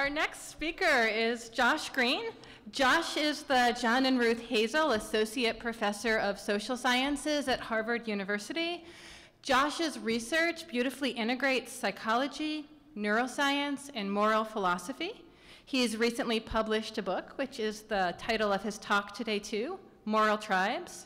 Our next speaker is Josh Greene. Josh is the John and Ruth Hazel Associate Professor of Social Sciences at Harvard University. Josh's research beautifully integrates psychology, neuroscience, and moral philosophy. He has recently published a book, which is the title of his talk today too, Moral Tribes,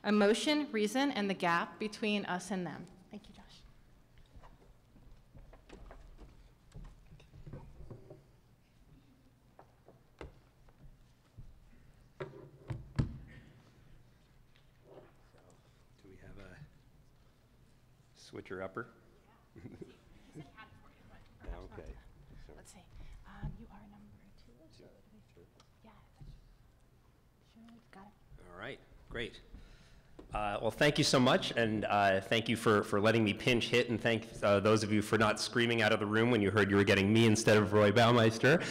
Emotion, Reason, and the Gap Between Us and Them. Thank you, Josh. Do we have a switcher upper? Yeah. Okay. So let's see. You are number 2. So yeah. Sure, got it. All right, great. Well, thank you so much, and thank you for letting me pinch hit, and thank those of you for not screaming out of the room when you heard you were getting me instead of Roy Baumeister.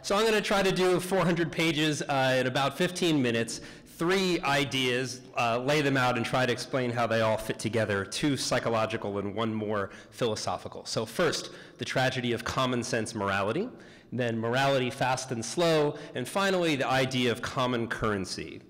So I'm going to try to do 400 pages in about 15 minutes, 3 ideas, lay them out, and try to explain how they all fit together, 2 psychological and 1 more philosophical. So first, the tragedy of common sense morality, then morality fast and slow, and finally the idea of common currency.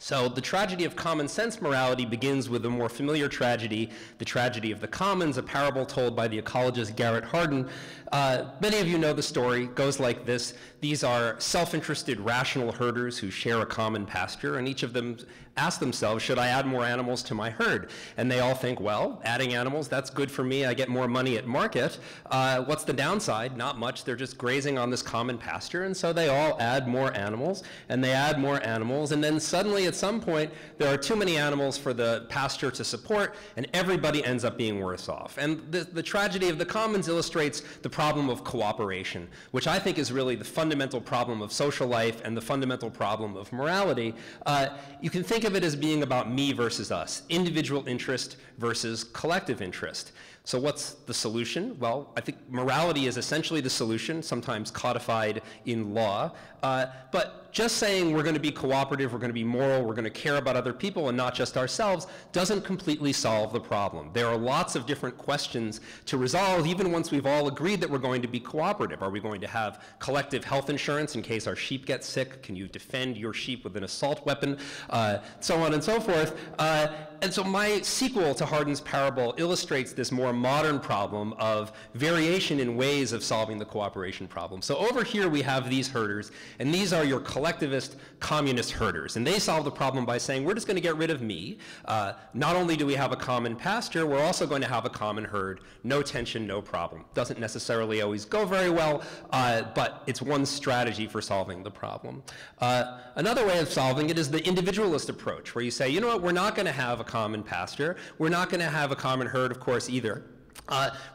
So the tragedy of common sense morality begins with a more familiar tragedy, the tragedy of the commons, a parable told by the ecologist Garrett Hardin. Many of you know the story. It goes like this. These are self-interested, rational herders who share a common pasture, and each of them ask themselves, should I add more animals to my herd? And they all think, well, adding animals, that's good for me. I get more money at market. What's the downside? Not much. They're just grazing on this common pasture, and so they all add more animals, and they add more animals, and then suddenly at some point, there are too many animals for the pasture to support, and everybody ends up being worse off. And the tragedy of the commons illustrates the problem of cooperation, which I think is really the fundamental problem of social life and the fundamental problem of morality. You can think of it as being about me versus us, individual interest versus collective interest. So what's the solution? Well, I think morality is essentially the solution, sometimes codified in law. But just saying we're going to be cooperative, we're going to be moral, we're going to care about other people and not just ourselves doesn't completely solve the problem. There are lots of different questions to resolve, even once we've all agreed that we're going to be cooperative. Are we going to have collective health insurance in case our sheep get sick? Can you defend your sheep with an assault weapon? So on and so forth. And so my sequel to Hardin's parable illustrates this more modern problem of variation in ways of solving the cooperation problem. So over here we have these herders, and these are your collectivist communist herders. And they solve the problem by saying, we're just going to get rid of me. Not only do we have a common pasture, we're also going to have a common herd. No tension, no problem. Doesn't necessarily always go very well, but it's one strategy for solving the problem. Another way of solving it is the individualist approach, where you say, you know what, we're not going to have a common pasture. We're not going to have a common herd, of course, either.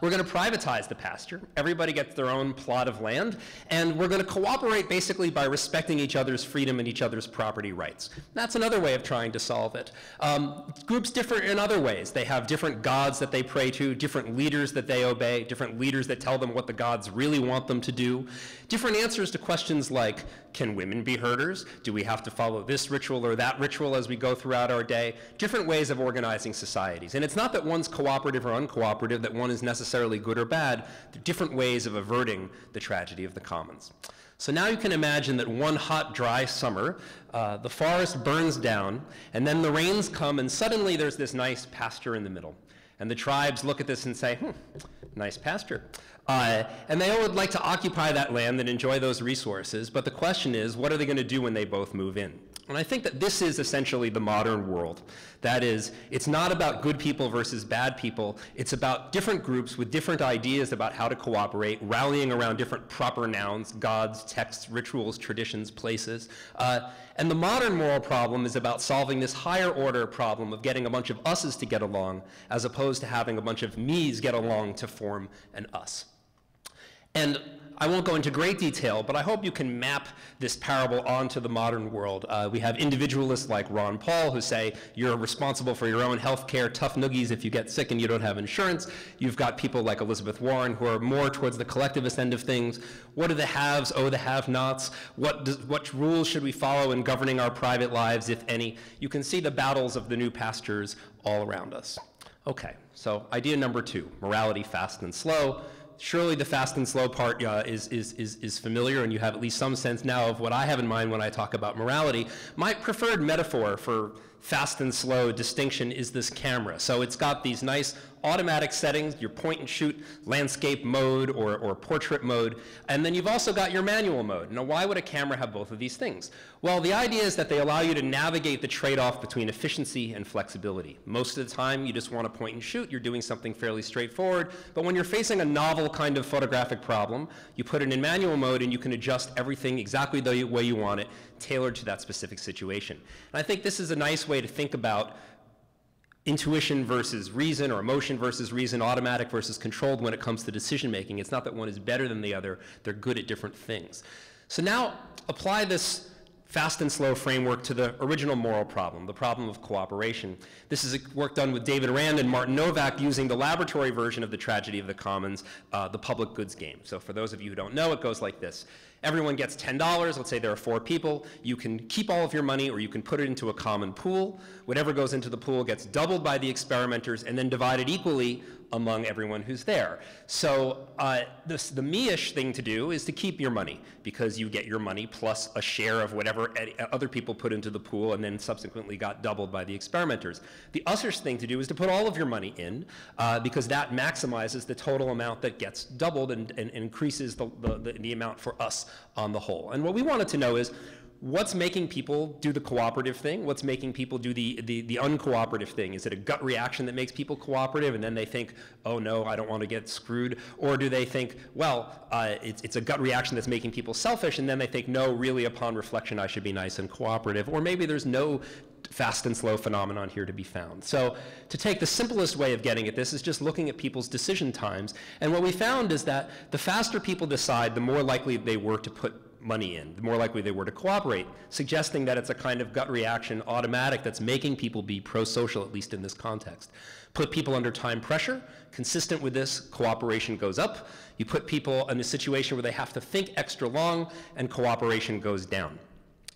We're going to privatize the pasture. Everybody gets their own plot of land, and we're going to cooperate basically by respecting each other's freedom and each other's property rights. That's another way of trying to solve it. Groups differ in other ways. They have different gods that they pray to, different leaders that they obey, different leaders that tell them what the gods really want them to do, different answers to questions like, can women be herders? Do we have to follow this ritual or that ritual as we go throughout our day? Different ways of organizing societies. And it's not that one's cooperative or uncooperative, that one is necessarily good or bad. They're different ways of averting the tragedy of the commons. So now you can imagine that one hot, dry summer, the forest burns down, and then the rains come, and suddenly there's this nice pasture in the middle. And the tribes look at this and say, nice pasture. And they all would like to occupy that land and enjoy those resources, but the question is, what are they going to do when they both move in? And I think that this is essentially the modern world. That is, it's not about good people versus bad people. It's about different groups with different ideas about how to cooperate, rallying around different proper nouns, gods, texts, rituals, traditions, places. And the modern moral problem is about solving this higher order problem of getting a bunch of us's to get along, as opposed to having a bunch of me's get along to form an us. And I won't go into great detail, but I hope you can map this parable onto the modern world. We have individualists like Ron Paul who say you're responsible for your own health care, tough noogies if you get sick and you don't have insurance. You've got people like Elizabeth Warren who are more towards the collectivist end of things. What are the haves, oh the have-nots? What rules should we follow in governing our private lives, if any? You can see the battles of the new pastures all around us. Okay, so idea number 2, morality fast and slow. surely the fast and slow part is familiar, and you have at least some sense now of what I have in mind when I talk about morality. My preferred metaphor for fast and slow distinction is this camera. So it's got these nice automatic settings, your point and shoot landscape mode or portrait mode, and then you've also got your manual mode. Now, why would a camera have both of these things? Well, the idea is that they allow you to navigate the trade-off between efficiency and flexibility. Most of the time, you just want to point and shoot, you're doing something fairly straightforward, but when you're facing a novel kind of photographic problem, you put it in manual mode and you can adjust everything exactly the way you want it, tailored to that specific situation. And I think this is a nice way to think about intuition versus reason, or emotion versus reason, automatic versus controlled when it comes to decision making. It's not that one is better than the other, they're good at different things. So now apply this fast and slow framework to the original moral problem, the problem of cooperation. This is work done with David Rand and Martin Novak using the laboratory version of the Tragedy of the Commons, the public goods game. So for those of you who don't know, it goes like this. Everyone gets $10. Let's say there are 4 people. You can keep all of your money, or you can put it into a common pool. Whatever goes into the pool gets doubled by the experimenters and then divided equally among everyone who's there. So the me-ish thing to do is to keep your money, because you get your money plus a share of whatever other people put into the pool and then subsequently got doubled by the experimenters. The us-ish thing to do is to put all of your money in, because that maximizes the total amount that gets doubled and increases the amount for us on the whole. And what we wanted to know is, what's making people do the cooperative thing? What's making people do the uncooperative thing? Is it a gut reaction that makes people cooperative and then they think, oh no, I don't want to get screwed? Or do they think, well, it's a gut reaction that's making people selfish, and then they think, no, really upon reflection I should be nice and cooperative? Or maybe there's no fast and slow phenomenon here to be found. So to take the simplest way of getting at this is just looking at people's decision times. And what we found is that the faster people decide, the more likely they were to put money in, the more likely they were to cooperate, suggesting that it's a kind of gut reaction, automatic, that's making people be pro-social, at least in this context. Put people under time pressure, consistent with this, cooperation goes up. You put people in a situation where they have to think extra long, and cooperation goes down.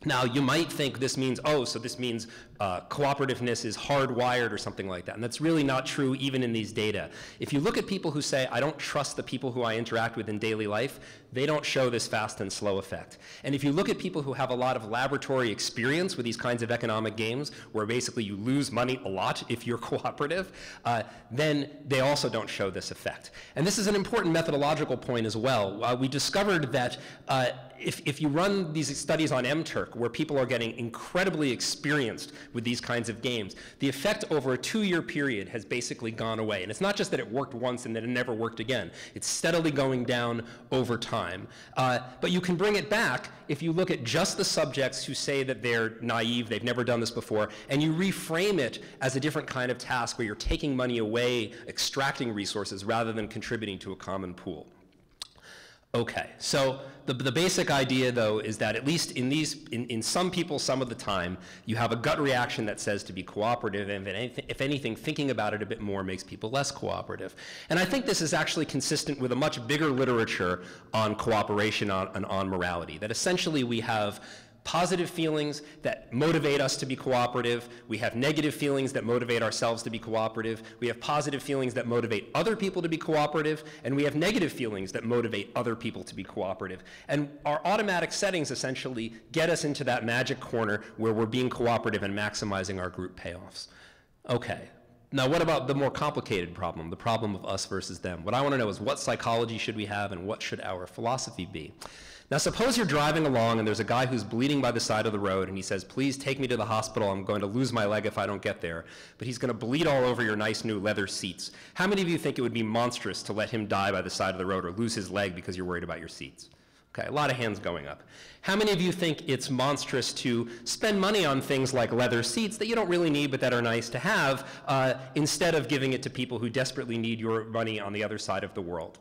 Now, you might think this means, oh, so this means cooperativeness is hardwired or something like that. And that's really not true even in these data. If you look at people who say, I don't trust the people who I interact with in daily life, they don't show this fast and slow effect. And if you look at people who have a lot of laboratory experience with these kinds of economic games, where basically you lose money a lot if you're cooperative, then they also don't show this effect. And this is an important methodological point as well. We discovered that if you run these studies on MTurk, where people are getting incredibly experienced with these kinds of games, the effect over a 2-year period has basically gone away. And it's not just that it worked once and then it never worked again. It's steadily going down over time. But you can bring it back if you look at just the subjects who say that they're naive, they've never done this before, and you reframe it as a different kind of task where you're taking money away, extracting resources, rather than contributing to a common pool. Okay, so the basic idea, though, is that at least in some people, some of the time, you have a gut reaction that says to be cooperative, and if anything, thinking about it a bit more makes people less cooperative. And I think this is actually consistent with a much bigger literature on cooperation and on morality, that essentially we have positive feelings that motivate us to be cooperative. We have negative feelings that motivate ourselves to be cooperative. We have positive feelings that motivate other people to be cooperative. And we have negative feelings that motivate other people to be cooperative. And our automatic settings essentially get us into that magic corner where we're being cooperative and maximizing our group payoffs. Okay. Now, what about the more complicated problem, the problem of us versus them? What I want to know is, what psychology should we have and what should our philosophy be? Now, suppose you're driving along and there's a guy who's bleeding by the side of the road and he says, please take me to the hospital, I'm going to lose my leg if I don't get there. But he's going to bleed all over your nice new leather seats. How many of you think it would be monstrous to let him die by the side of the road or lose his leg because you're worried about your seats? Okay, a lot of hands going up. How many of you think it's monstrous to spend money on things like leather seats that you don't really need but that are nice to have, instead of giving it to people who desperately need your money on the other side of the world?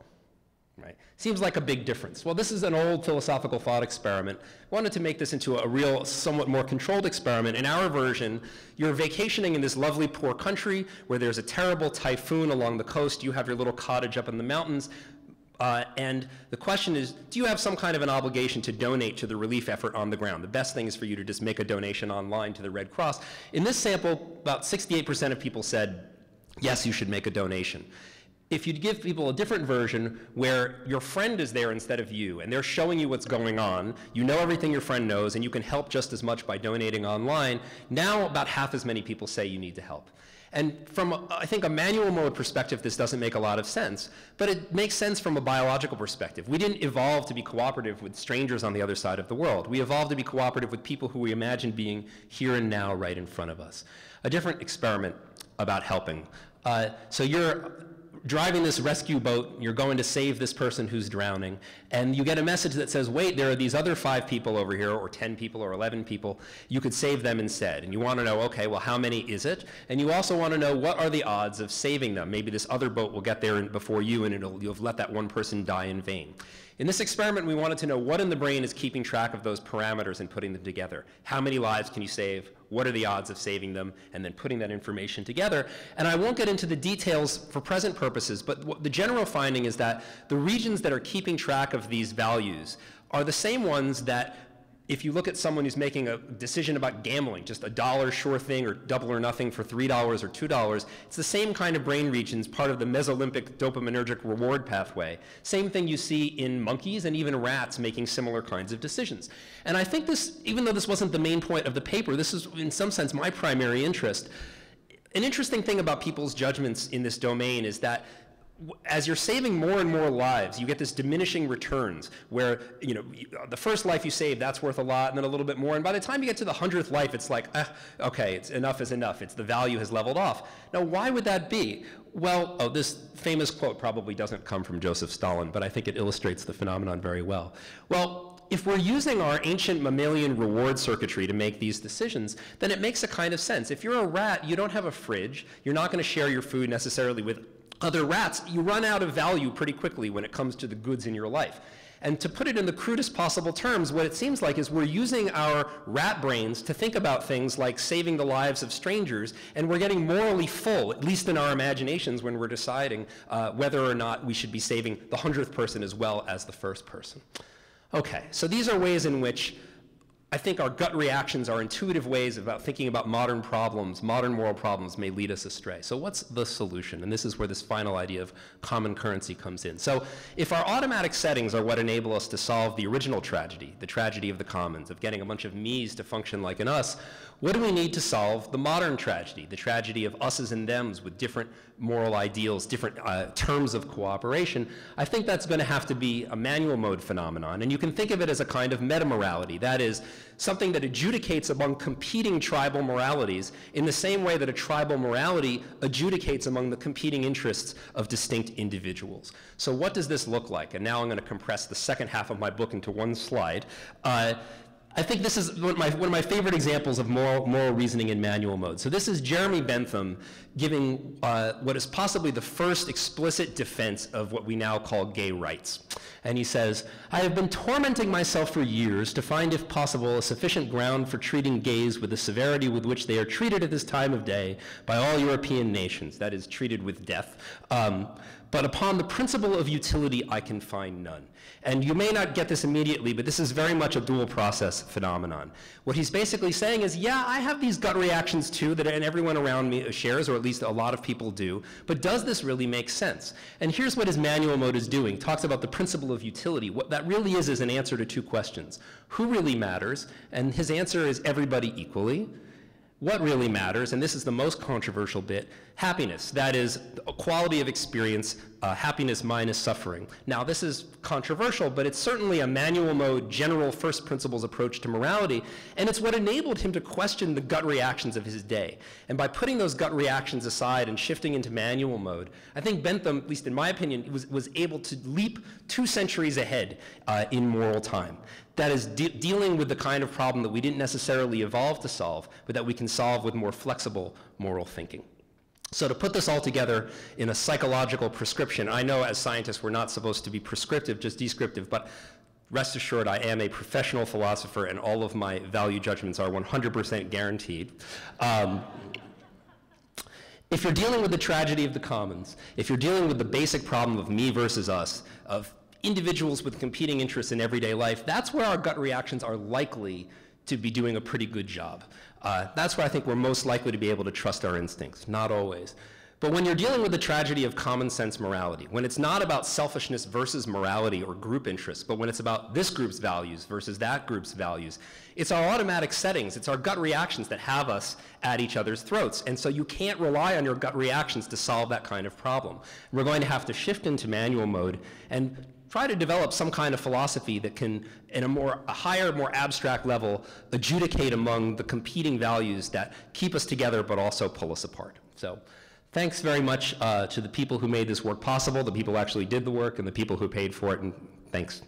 Right? Seems like a big difference. Well, this is an old philosophical thought experiment. I wanted to make this into a real, somewhat more controlled experiment. In our version, you're vacationing in this lovely poor country where there's a terrible typhoon along the coast. You have your little cottage up in the mountains. And the question is, do you have some kind of an obligation to donate to the relief effort on the ground? The best thing is for you to just make a donation online to the Red Cross. In this sample, about 68% of people said, yes, you should make a donation. if you give people a different version where your friend is there instead of you, and they're showing you what's going on, you know everything your friend knows, and you can help just as much by donating online, now about half as many people say you need to help. And from, I think, a manual mode perspective, this doesn't make a lot of sense, but it makes sense from a biological perspective. We didn't evolve to be cooperative with strangers on the other side of the world. We evolved to be cooperative with people who we imagine being here and now right in front of us. A different experiment about helping. So you're driving this rescue boat, you're going to save this person who's drowning, and you get a message that says, wait, there are these other 5 people over here, or 10 people, or 11 people, you could save them instead. And you want to know, okay, well, how many is it? And you also want to know, what are the odds of saving them? Maybe this other boat will get there before you, and you'll have let that one person die in vain. In this experiment, we wanted to know what in the brain is keeping track of those parameters and putting them together. How many lives can you save? What are the odds of saving them? And then putting that information together. And I won't get into the details for present purposes, but the general finding is that the regions that are keeping track of these values are the same ones that, if you look at someone who's making a decision about gambling, just $1 sure thing or double or nothing for $3 or $2, it's the same kind of brain regions, part of the mesolimbic dopaminergic reward pathway. Same thing you see in monkeys and even rats making similar kinds of decisions. And I think this, even though this wasn't the main point of the paper, this is in some sense my primary interest. An interesting thing about people's judgments in this domain is that as you're saving more and more lives, you get this diminishing returns where, you know, the first life you save, that's worth a lot, and then a little bit more. And by the time you get to the 100th life, it's like, okay, it's enough is enough. It's the value has leveled off. Now, why would that be? Well, this famous quote probably doesn't come from Joseph Stalin, but I think it illustrates the phenomenon very well. Well, if we're using our ancient mammalian reward circuitry to make these decisions, then it makes a kind of sense. If you're a rat, you don't have a fridge. You're not going to share your food necessarily with other rats. You run out of value pretty quickly when it comes to the goods in your life. And to put it in the crudest possible terms, what it seems like is we're using our rat brains to think about things like saving the lives of strangers, and we're getting morally full, at least in our imaginations, when we're deciding whether or not we should be saving the 100th person as well as the first person. Okay, so these are ways in which I think our gut reactions, our intuitive ways about thinking about modern problems, modern moral problems, may lead us astray. So what's the solution? And this is where this final idea of common currency comes in. So if our automatic settings are what enable us to solve the original tragedy, the tragedy of the commons, of getting a bunch of me's to function like an us, what do we need to solve the modern tragedy, the tragedy of us's and them's with different moral ideals, different terms of cooperation? I think that's going to have to be a manual mode phenomenon. And you can think of it as a kind of meta-morality. That is, something that adjudicates among competing tribal moralities in the same way that a tribal morality adjudicates among the competing interests of distinct individuals. So what does this look like? And now I'm going to compress the second half of my book into one slide. I think this is one of my favorite examples of moral reasoning in manual mode. So this is Jeremy Bentham giving what is possibly the first explicit defense of what we now call gay rights. And he says, "I have been tormenting myself for years to find, if possible, a sufficient ground for treating gays with the severity with which they are treated at this time of day by all European nations," that is, treated with death. "But upon the principle of utility, I can find none." And you may not get this immediately, but this is very much a dual process phenomenon. What he's basically saying is, yeah, I have these gut reactions too that everyone around me shares, or at least a lot of people do, but does this really make sense? And here's what his manual mode is doing. He talks about the principle of utility. What that really is an answer to two questions. Who really matters? And his answer is everybody equally. What really matters, and this is the most controversial bit, happiness. That is, a quality of experience, happiness minus suffering. Now, this is controversial, but it's certainly a manual mode, general first principles approach to morality, and it's what enabled him to question the gut reactions of his day. And by putting those gut reactions aside and shifting into manual mode, I think Bentham, at least in my opinion, was able to leap 2 centuries ahead in moral time. That is, dealing with the kind of problem that we didn't necessarily evolve to solve, but that we can solve with more flexible moral thinking. So to put this all together in a psychological prescription, I know as scientists we're not supposed to be prescriptive, just descriptive, but rest assured I am a professional philosopher and all of my value judgments are 100% guaranteed. If you're dealing with the tragedy of the commons, if you're dealing with the basic problem of me versus us, of individuals with competing interests in everyday life, that's where our gut reactions are likely to be doing a pretty good job. That's where I think we're most likely to be able to trust our instincts, not always. But when you're dealing with the tragedy of common sense morality, when it's not about selfishness versus morality or group interests, but when it's about this group's values versus that group's values, it's our automatic settings, it's our gut reactions that have us at each other's throats. And so you can't rely on your gut reactions to solve that kind of problem. We're going to have to shift into manual mode and try to develop some kind of philosophy that can, in a higher, more abstract level, adjudicate among the competing values that keep us together but also pull us apart. So thanks very much to the people who made this work possible, the people who actually did the work, and the people who paid for it, and thanks.